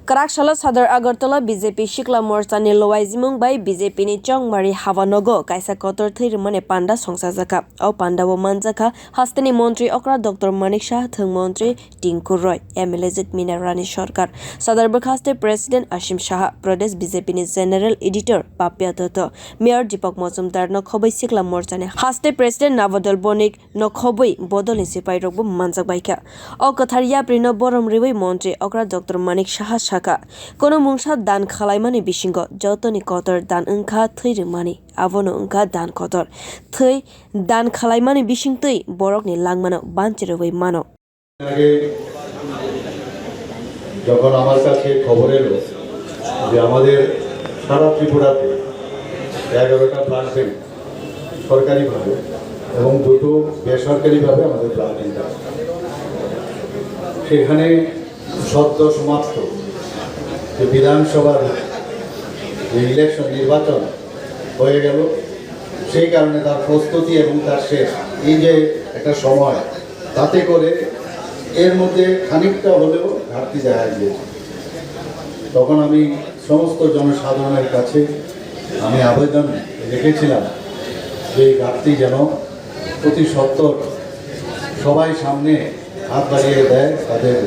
Kwrak Sadar Agartala BJP Sikla morcha ni luajimung bai BJP ni chongmari habanogo kaisa kotor thwirimani panda songchajakha o panda o manjakha haste ni montri okra Dr.Manik Saha thwng montri Tinku Roy MLAjwk Mina Rani Sarkar Sadar Agartala President Asim Saha Pradesh BJP ni General Editor Papya Toto Mayor Deepak Majumdar no khobui Sikla morcha ni haste President Dr.Manik no khobui bodol ni sipai rokbo manjak baikha o kothariya prino borom riwi montri okra Dr.Manik Saha Shaka kono mungsa dan khalaimani bisingo jotoni kotor dan ungkha thwirimani abono ungkha dan kotor thwi dan khalaimani bisingtui borokni langmano banchiroi mano যখন আমার কাছে খবর এলো যে আমাদের সারা ত্রিপুরাতে 11টা plant সরকারিভাবে এবং দুটো বেসরকারিভাবে আমাদের প্লান্ট সেখানে সদ্য সমাপ্ত যে বিধানসভার যে ইলেকশন নির্বাচন হয়ে গেল সেই কারণে তার প্রস্তুতি এবং তার শেষ এই যে একটা সময় তাতে করে এর মধ্যে খানিকটা হলেও ঘাটতি দেখা গিয়েছে। তখন আমি সমস্ত জনসাধারণের কাছে আমি আবেদন রেখেছিলাম যে এই ঘাটতি যেন অতি সত্বর সবাই সামনে হাত বাড়িয়ে দেয় তাদের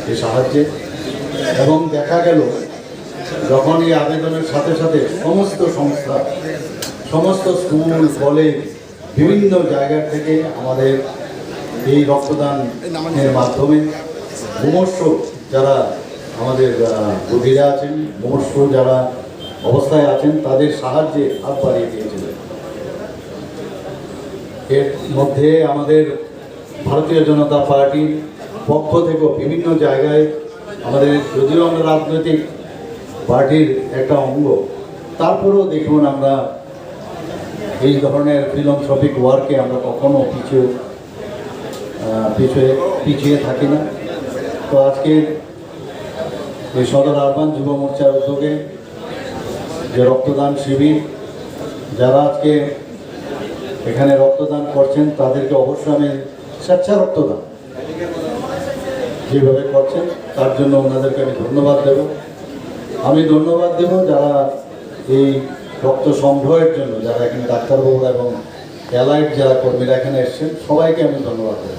এই সাহায্যে এবং দেখা গেল যখন এই আবেদনের সাথে সাথে সমস্ত সংস্থা সমস্ত স্কুল কলেজ বিভিন্ন জায়গা থেকে আমাদের এই রক্তদানের মাধ্যমে মুমূর্ষ যারা আমাদের রোগীরা আছেন মুমূর্ষ যারা অবস্থায় আছেন তাদের সাহায্যে হাত বাড়িয়ে দিয়েছিলেন। এর মধ্যে আমাদের ভারতীয় জনতা পার্টির পক্ষ থেকেও বিভিন্ন জায়গায় আমাদের যদিও আমরা রাজনৈতিক পার্টির একটা অঙ্গ তারপরেও দেখুন আমরা এই ধরনের ফিলান্থ্রপিক ওয়ার্কে আমরা কখনো পিছিয়ে থাকি না। তো আজকে এই সদর আরবান যুব মোর্চার উদ্যোগে যে রক্তদান শিবির যারা আজকে এখানে রক্তদান করছেন তাদেরকে অবশ্যই আমি স্বেচ্ছা রক্তদান যেভাবে করছেন তার জন্য ওনাদেরকে আমি ধন্যবাদ দেব। আমি ধন্যবাদ দেব যারা এই রক্ত সংগ্রহের জন্য যারা এখানে ডাক্তারবাবুরা এবং অ্যালাইড যারা কর্মীরা এখানে এসেছেন সবাইকে আমি ধন্যবাদ দেব।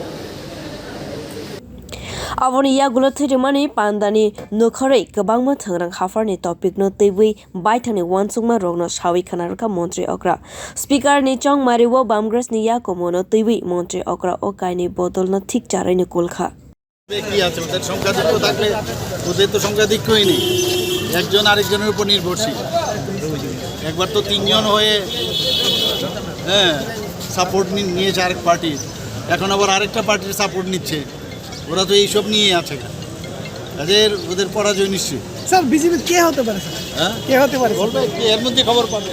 Aboni yagulo thwirimani pandani nukharei kwbangma thangrang hafarni topic no teiwi baithani wansungma rokno sawi khanarka montri okra speaker ni chongmari wo bamgras ni yakomo no teiwi montri okra o kaini bodol no thik charai ni kulkha কি আছে ওদের সংখ্যাধিক্য থাকলে ওদের তো সংখ্যাধিক্যই নেই একজন আরেকজনের উপর নির্ভরশীল একবার তো তিনজন হয়ে সাপোর্ট নিয়েছে আরেক পার্টির এখন আবার আরেকটা পার্টির সাপোর্ট নিচ্ছে ওরা তো এইসব নিয়ে আছে ওদের পরাজয় নিশ্চয়ই স্যার বিজেপি কে হতে পারে স্যার কে হতে পারে বলবে এর মধ্যে খবর পাবে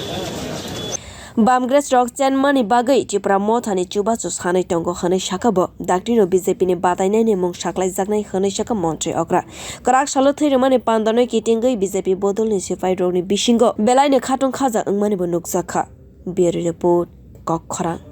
Bamgres rok chanmani bagai Tripura mothani chubachu sanai tongo hanai sakabo daktino BJP ni badainai ni mung saklaijaknai hanai saka montri okra Kwrak salo thwirimani pandanoi kitingoi BJP bodol ni sipai rokni bisingo belai ni khatung khaja ungmani bo nukjakha Bureau report Khobui